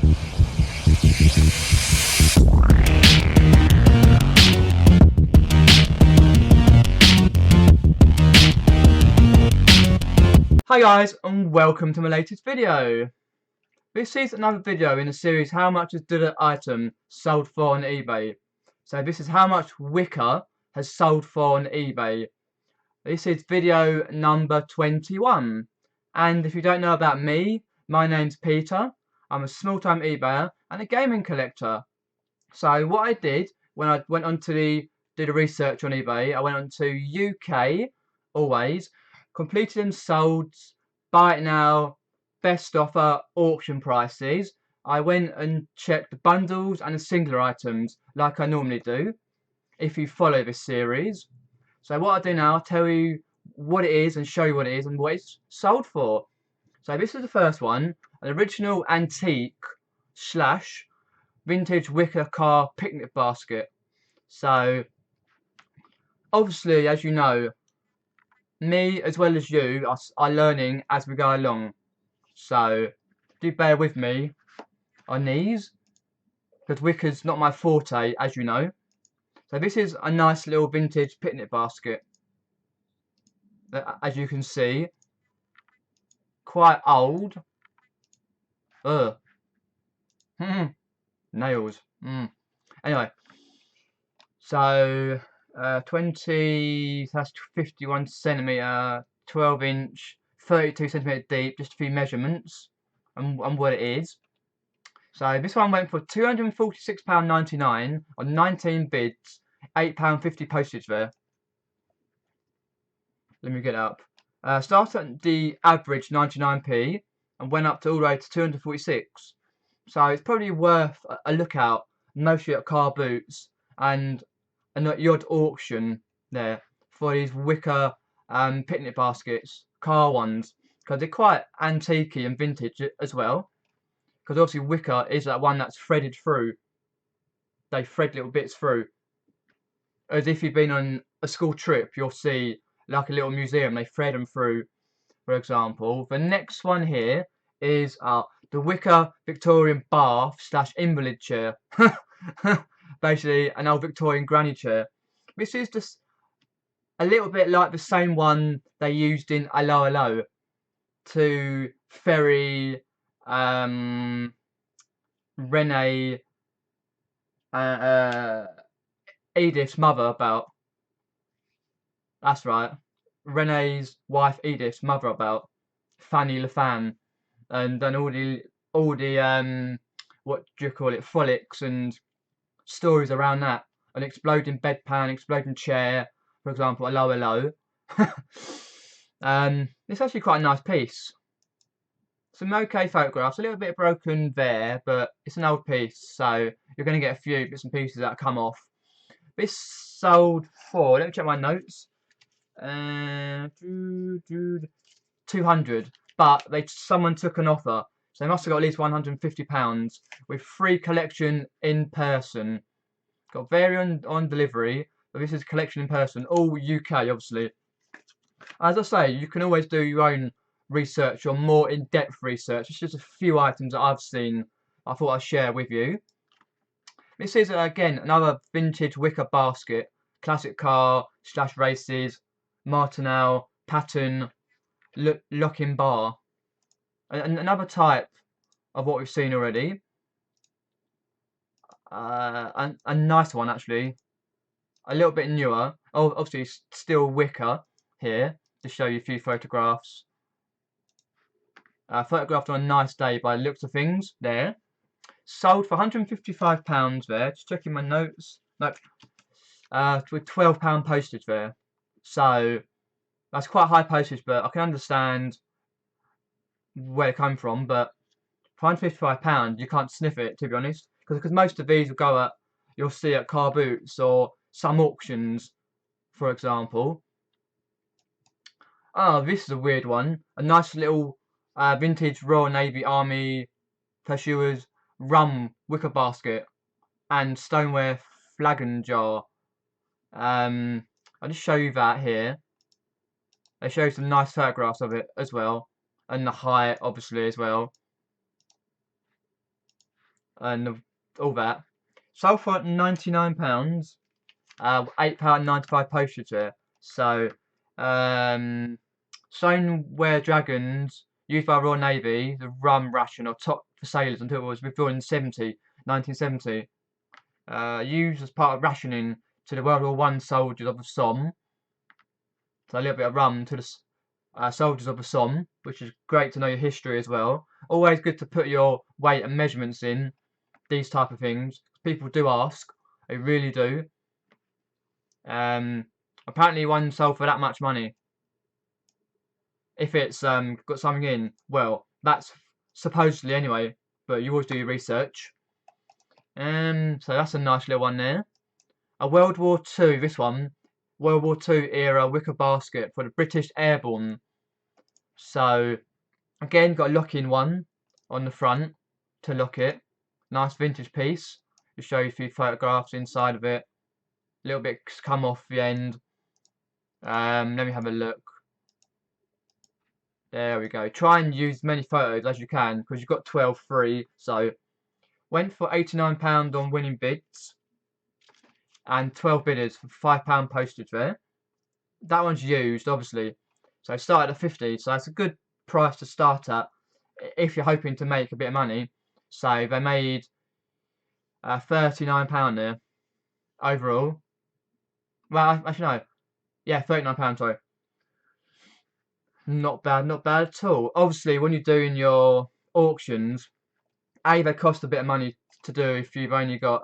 Hi guys, and welcome to my latest video. This is another video in the series How much has did an item sold for on eBay. So this is how much Wicker has sold for on eBay. This is video number 21. And if you don't know about me, my name's Peter. I'm a small-time eBayer and a gaming collector. So what I did when I went on to did a research on eBay, I went on to UK always, completed and sold, buy it now, best offer, auction prices. I went and checked the bundles and the singular items like I normally do if you follow this series. So what I do now, I'll tell you what it is and show you what it is and what it's sold for. So this is the first one, an original antique slash vintage wicker car picnic basket. So obviously, as you know, me as well as you are learning as we go along. So do bear with me on these, because wicker's not my forte, as you know. So this is a nice little vintage picnic basket, as you can see, quite old. Ugh. Nails. Anyway, so 20, that's 51 centimeter, 12 inch, 32 centimeter deep, just a few measurements and what it is. So this one went for £246.99 on 19 bids, £8.50 postage there. Let me get it up. Started at the average 99p and went up to all the way to 246. So it's probably worth a look out, mostly at car boots and at the odd auction there for these wicker picnic baskets, car ones, because they're quite antique and vintage as well. Because obviously wicker is that one that's threaded through. They thread little bits through. As if you've been on a school trip, you'll see like a little museum, they thread them through, for example. The next one here is the wicker Victorian bath slash invalid chair. Basically an old Victorian granny chair. This is just a little bit like the same one they used in Hello Hello to ferry Renee Edith's mother about. That's right. Renee's wife Edith's mother about. Fanny LaFan. And then all the what do you call it, frolics and stories around that. An exploding bedpan, exploding chair, for example, Hello Hello. It's actually quite a nice piece. Some okay photographs, a little bit broken there, but it's an old piece, so you're going to get a few bits and pieces that come off. This sold for, let me check my notes, 200, but someone took an offer, so they must have got at least £150 with free collection in person. Got variant on delivery, but this is collection in person, all UK obviously. As I say, you can always do your own research or more in-depth research. It's just a few items that I've seen I thought I'd share with you. This is again another vintage wicker basket, classic car slash races, Martinel, pattern, locking bar. And another type of what we've seen already. A nice one actually, a little bit newer. Oh, obviously still wicker here to show you a few photographs. Photographed on a nice day by the looks of things there. Sold for £155 there. Just checking my notes. Nope. With £12 postage there. So that's quite high postage, but I can understand where it came from. But for £155, you can't sniff it, to be honest, because most of these will go at, you'll see at car boots or some auctions, for example. Oh, this is a weird one. A nice little vintage Royal Navy Army pursuers rum wicker basket and stoneware flagon jar. I'll just show you that here. They show some nice photographs of it as well, and the height obviously as well. and all that. Sold for £99. £8.95 postage there. So, stoneware dragons used by Royal Navy, the rum ration or top for sailors until it was withdrawn in 1970. Used as part of rationing to the World War One soldiers of the Somme. So a little bit of rum to the soldiers of the Somme, which is great to know your history as well. Always good to put your weight and measurements in these type of things. People do ask, they really do. Apparently one sold for that much money. If it's got something in, well, that's supposedly anyway, but you always do your research. So that's a nice little one there. A World War Two, this one, World War Two era wicker basket for the British Airborne. So again, got a lock-in one on the front to lock it. Nice vintage piece. To show you a few photographs inside of it. A little bit come off the end. Let me have a look. There we go. Try and use as many photos as you can because you've got 12 free. So went for £89 on winning bids and 12 bidders for £5 postage there. That one's used, obviously. So it started at 50, so that's a good price to start at if you're hoping to make a bit of money. So they made £39 there overall. Well, actually no, yeah, £39. Sorry, not bad, not bad at all. Obviously, when you're doing your auctions, they cost a bit of money to do if you've only got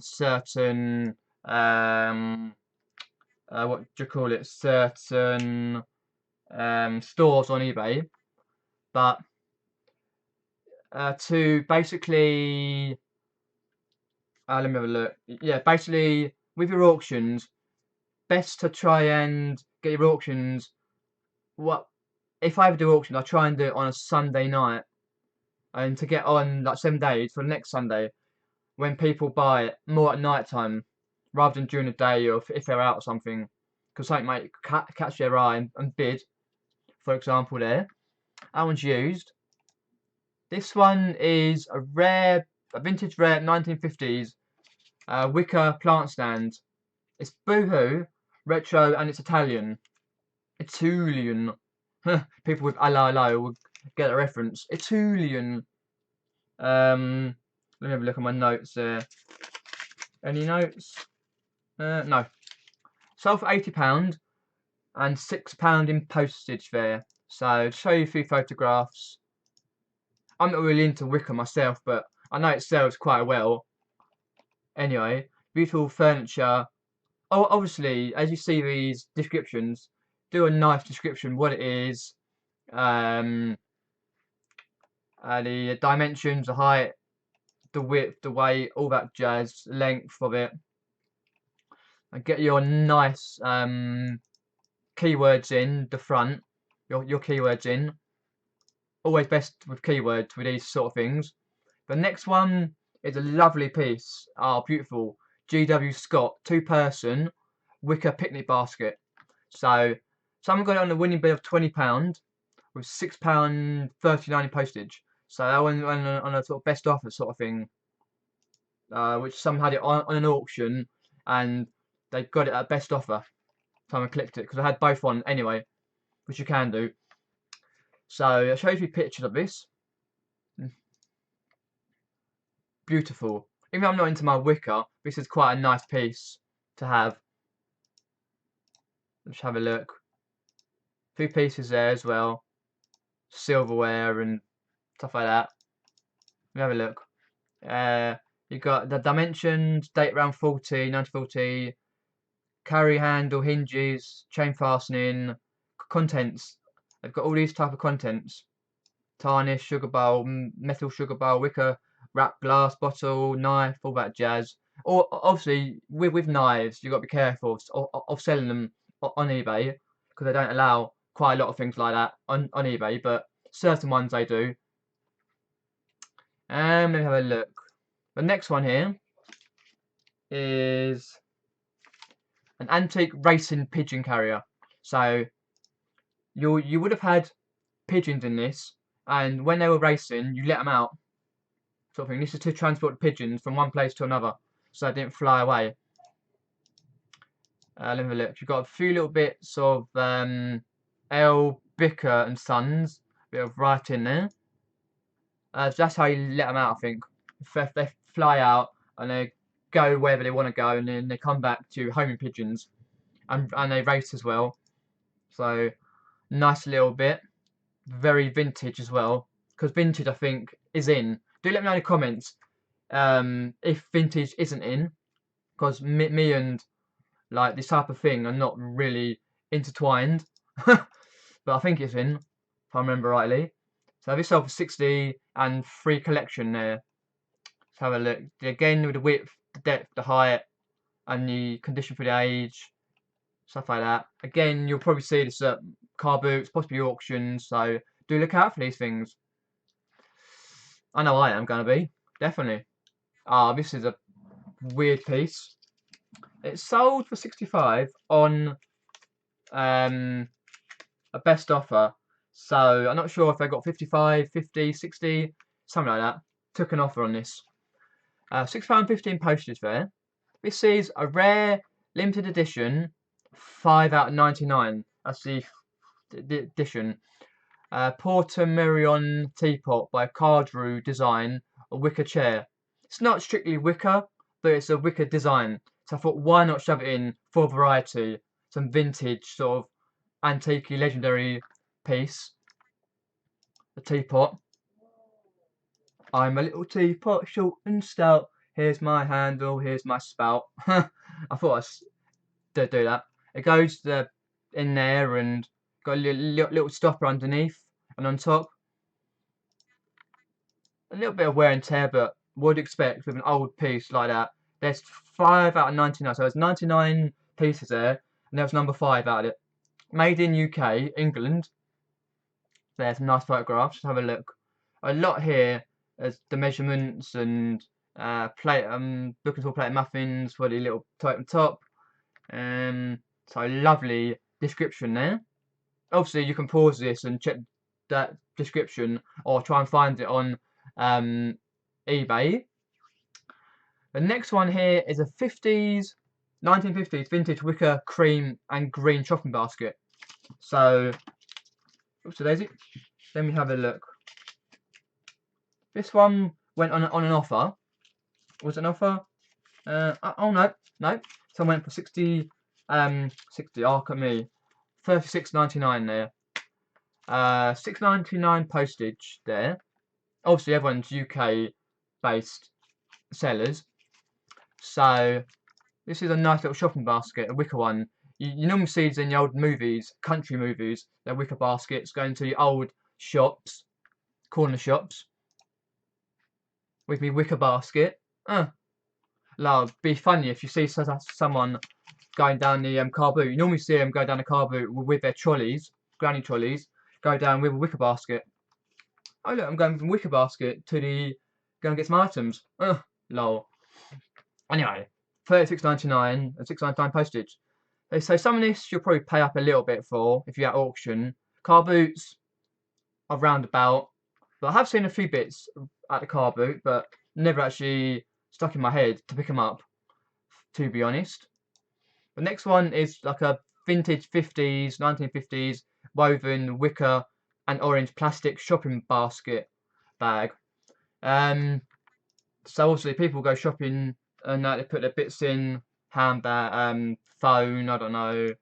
certain what do you call it? Certain stores on eBay, but to basically let me have a look. Yeah, basically with your auctions, best to try and get your auctions. What if I ever do auctions? I try and do it on a Sunday night, and to get on like 7 days for the next Sunday when people buy it more at night time rather than during the day or if they're out or something, because something might catch their eye and bid. For example, there that one's used. This one is a vintage rare 1950s wicker plant stand. It's boohoo, retro, and it's Italian. Italian. People with hello will get a reference. Italian. Let me have a look at my notes there. Any notes? No. Sold for £80 and £6 in postage there. So to show you a few photographs. I'm not really into wicker myself, but I know it sells quite well. Anyway, beautiful furniture. Oh, obviously, as you see these descriptions, do a nice description what it is, the dimensions, the height, the width, the weight, all that jazz, length of it, and get your nice keywords in the front, your keywords in. Always best with keywords with these sort of things. The next one is a lovely piece. Oh, beautiful. G.W. Scott, 2-person wicker picnic basket. So someone got it on the winning bid of £20 with £6.39 in postage. So that went on a sort of best offer sort of thing, which someone had it on an auction and they got it at best offer. Someone clicked it because I had both on anyway, which you can do. So I'll show you pictures of this. Beautiful. Even though I'm not into my wicker, this is quite a nice piece to have. Let's have a look. 2 pieces there as well. Silverware and stuff like that. Let me have a look. You've got the dimensions, date around 1940, carry handle, hinges, chain fastening, contents. They've got all these type of contents. Tarnish, sugar bowl, metal sugar bowl, wicker, wrap glass bottle, knife, all that jazz. Or obviously with knives, you've got to be careful of selling them on eBay because they don't allow quite a lot of things like that on eBay, but certain ones they do. Let me have a look. The next one here is an antique racing pigeon carrier. So you would have had pigeons in this, and when they were racing, you let them out sort of thing. This is to transport the pigeons from one place to another, so they didn't fly away. Let me have a look. You've got a few little bits of L. Wicker and Sons, bit of writing there. That's how you let them out, I think. They fly out and they go wherever they want to go, and then they come back to homing pigeons, and they race as well. So nice little bit, very vintage as well. Because vintage, I think, is in. Do let me know in the comments if vintage isn't in, because me and like this type of thing are not really intertwined. But I think it's in, if I remember rightly. So this sold for 60 and free collection there. Let's have a look. Again with the width, the depth, the height, and the condition for the age, stuff like that. Again, you'll probably see this at car boots, possibly auctions. So do look out for these things. I know I am gonna be, definitely. Ah, this is a weird piece. It sold for 65 on a best offer. So I'm not sure if they got 55, 50, 60, something like that. Took an offer on this. £6.15 postage there. This is a rare limited edition 5 out of 99. That's the edition. Portamerion teapot by Cardrew design, a wicker chair. It's not strictly wicker, but it's a wicker design. So I thought, why not shove it in for variety? Some vintage sort of antique legendary piece. The teapot. I'm a little teapot, short and stout. Here's my handle, here's my spout. I thought I'd do that. It goes in there and got a little stopper underneath and on top. A little bit of wear and tear, but what would you expect with an old piece like that? There's 5 out of 99, so there's 99 pieces there, and there's number 5 out of it. Made in UK, England. There's some nice photographs. Let's have a look. A lot here as the measurements and looking for plate muffins for the little totem top. So lovely description there. Obviously, you can pause this and check that description, or try and find it on eBay. The next one here is a 1950s vintage wicker cream and green shopping basket. So, oops, daisy. Let me have a look. This one went on an offer. Was it an offer? Oh no. Someone went for 60. 60. Oh, look at me. 36.99 there. 6.99 postage there. Obviously, everyone's UK based sellers. So this is a nice little shopping basket, a wicker one. You normally see these in the old movies, country movies. They're wicker baskets going to the old shops, corner shops, with me wicker basket. It'd be funny if you see someone going down the car boot. You normally see them go down the car boot with their trolleys, granny trolleys, go down with a wicker basket. Oh look, I'm going from wicker basket to go and get some items. Lol. Anyway, £36.99 and £6.99 postage. They say some of this you'll probably pay up a little bit for if you're at auction. Car boots are roundabout, but I have seen a few bits at the car boot, but never actually stuck in my head to pick them up, to be honest. The next one is like a vintage 50s, 1950s woven wicker and orange plastic shopping basket bag. So obviously people go shopping and they put their bits in, handbag, phone, I don't know,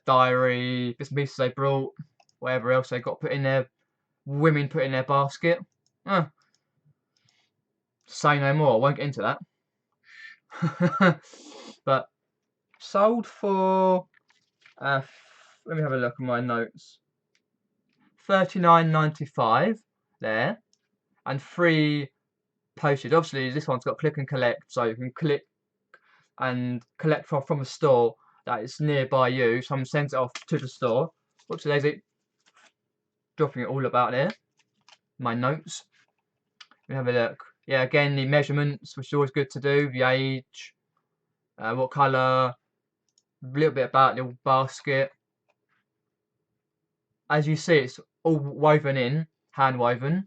diary, bits and pieces they brought, whatever else they got put in there. Women put in their basket. Say no more. I won't get into that. But sold for let me have a look at my notes. £39.95 there, and free postage. Obviously, this one's got click and collect, so you can click and collect from a store that is nearby you. Someone sends it off to the store. What's daisy? Dropping it all about there. My notes. Let me have a look. Yeah, again the measurements, which is always good to do. The age, what colour, a little bit about the basket. As you see, it's all woven in, hand woven.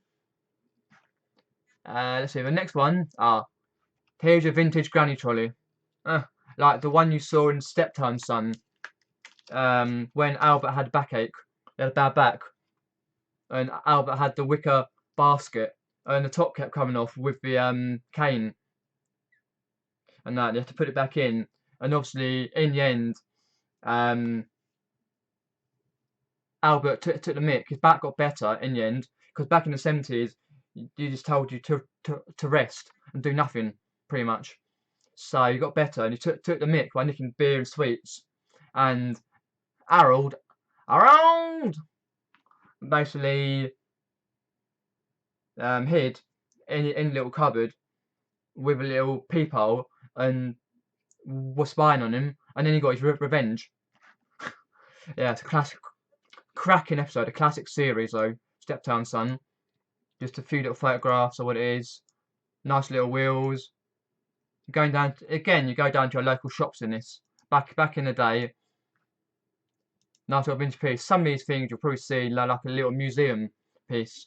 Let's see, the next one. Here's your vintage granny trolley. Like the one you saw in Steptoe Son. When Albert had backache. He had a bad back. And Albert had the wicker basket. And the top kept coming off with the cane. And that, you have to put it back in. And obviously, in the end, Albert took the mick. His back got better in the end. Because back in the 70s, you just told you to rest and do nothing, pretty much. So he got better and he took the mick by nicking beer and sweets. And Harold basically hid in a little cupboard with a little peephole and was spying on him. And then he got his revenge. Yeah, it's a classic, cracking episode, a classic series though. Steptoe Son. Just a few little photographs of what it is. Nice little wheels. Going down again, you go down to your local shops in this. Back in the day. Nice little vintage piece. Some of these things you'll probably see like a little museum piece.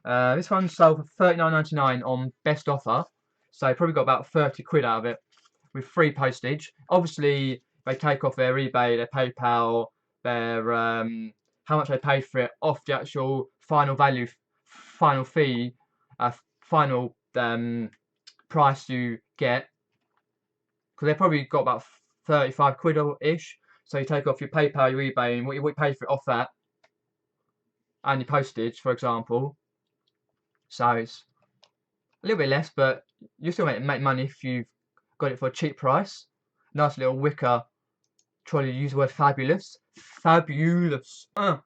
This one sold for £39.99 on best offer. So you probably got about 30 quid out of it with free postage. Obviously they take off their eBay, their PayPal, their how much they paid for it off the actual final value, final fee, final price you get. Because they probably got about 35 quid ish. So you take off your PayPal, your eBay, and what you paid for it off that, and your postage, for example. So it's a little bit less, but you still make money if you've got it for a cheap price. Nice little wicker trolley. Use the word fabulous. Fabulous. Sorry,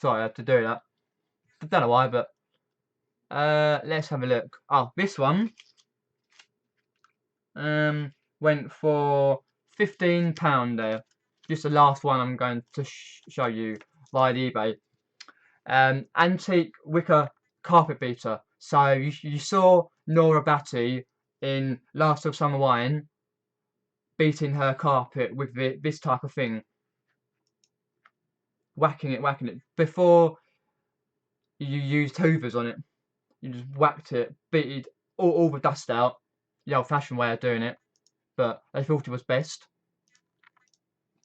I had to do that. I don't know why, but let's have a look. Oh, this one went for £15 there. Just the last one I'm going to show you via the eBay. Antique wicker carpet beater. So you saw Nora Batty in Last of Summer Wine beating her carpet with this type of thing. Whacking it. Before you used hoovers on it, you just whacked it, beat all the dust out. The old-fashioned way of doing it, but they thought it was best.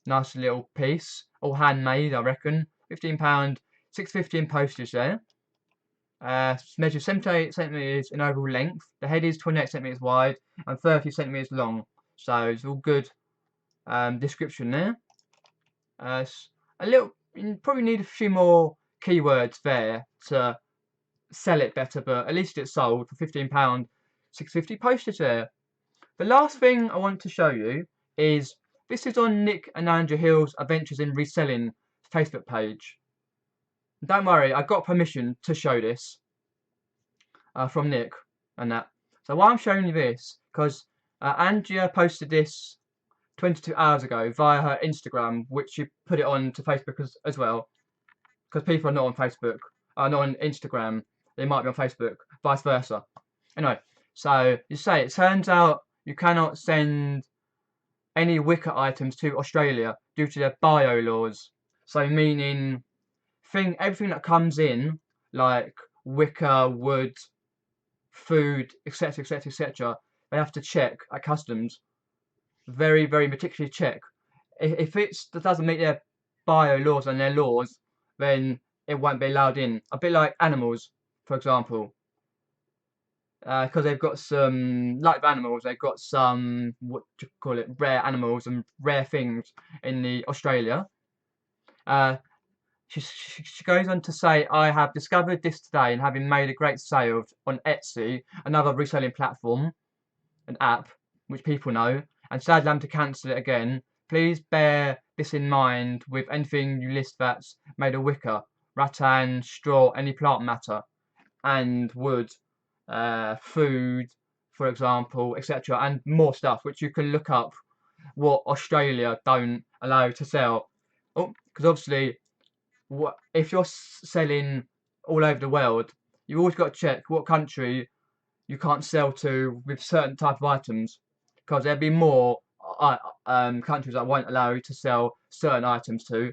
Nice little piece, all handmade, I reckon. £15, £6.50 in postage there. Measures 78 centimeters in overall length. The head is 28 centimeters wide and 30 centimeters long. So it's all good description there. A little, you probably need a few more keywords there to sell it better, but at least it's sold for £15, £6.50 postage there. The last thing I want to show you is this is on Nick and Andrew Hill's Adventures in Reselling Facebook page. Don't worry, I got permission to show this from Nick and that. So why I'm showing you this, because Andrea posted this 22 hours ago via her Instagram, which she put it on to Facebook as well. Because people are not on Facebook, are not on Instagram, they might be on Facebook, vice versa. Anyway, so you say it turns out you cannot send any wicker items to Australia due to their bio laws. So meaning everything that comes in, like wicker, wood, food, etc., etc., etc., they have to check at customs. Very, very meticulously check. If it doesn't meet their bio laws and their laws, then it won't be allowed in. A bit like animals, for example. Because they've got some, like animals, they've got some, what do you call it, rare animals and rare things in the Australia. She goes on to say, I have discovered this today and having made a great sale on Etsy, another reselling platform, an app, which people know, and sadly I'm to cancel it again. Please bear this in mind with anything you list that's made of wicker, rattan, straw, any plant matter, and wood, food, for example, etc., and more stuff, which you can look up what Australia don't allow to sell. Oh, because obviously, if you're selling all over the world, you've always got to check what country you can't sell to with certain type of items, because there'll be more countries that won't allow you to sell certain items to.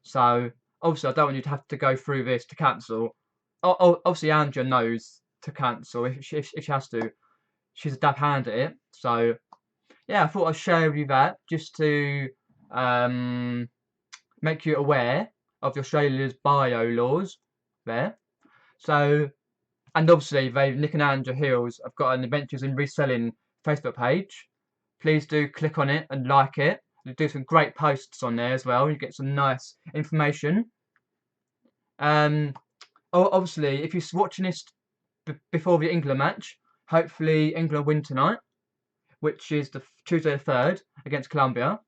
So obviously, I don't want you to have to go through this to cancel. obviously Andrea knows to cancel if she has to. She's a dab hand at it. So yeah, I thought I'd share with you that just to make you aware of Australia's bio laws there. So, and obviously Nick and Andrea Hills have got an Adventures in Reselling Facebook page. Please do click on it and like it. They do some great posts on there as well. You get some nice information. Obviously, if you're watching this before the England match, hopefully England win tonight, which is the Tuesday the 3rd against Colombia.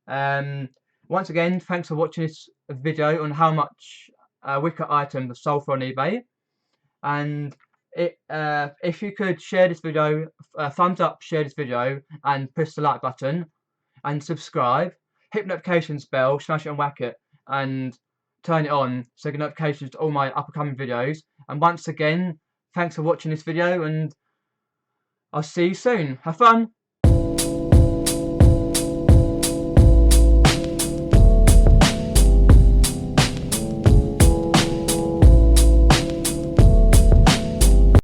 Once again, thanks for watching this video on how much Wicker items are sold for on eBay. And if you could share this video, thumbs up, share this video, and press the like button, and subscribe. Hit the notifications bell, smash it and whack it, and turn it on so you get notifications to all my upcoming videos. And once again, thanks for watching this video, and I'll see you soon. Have fun!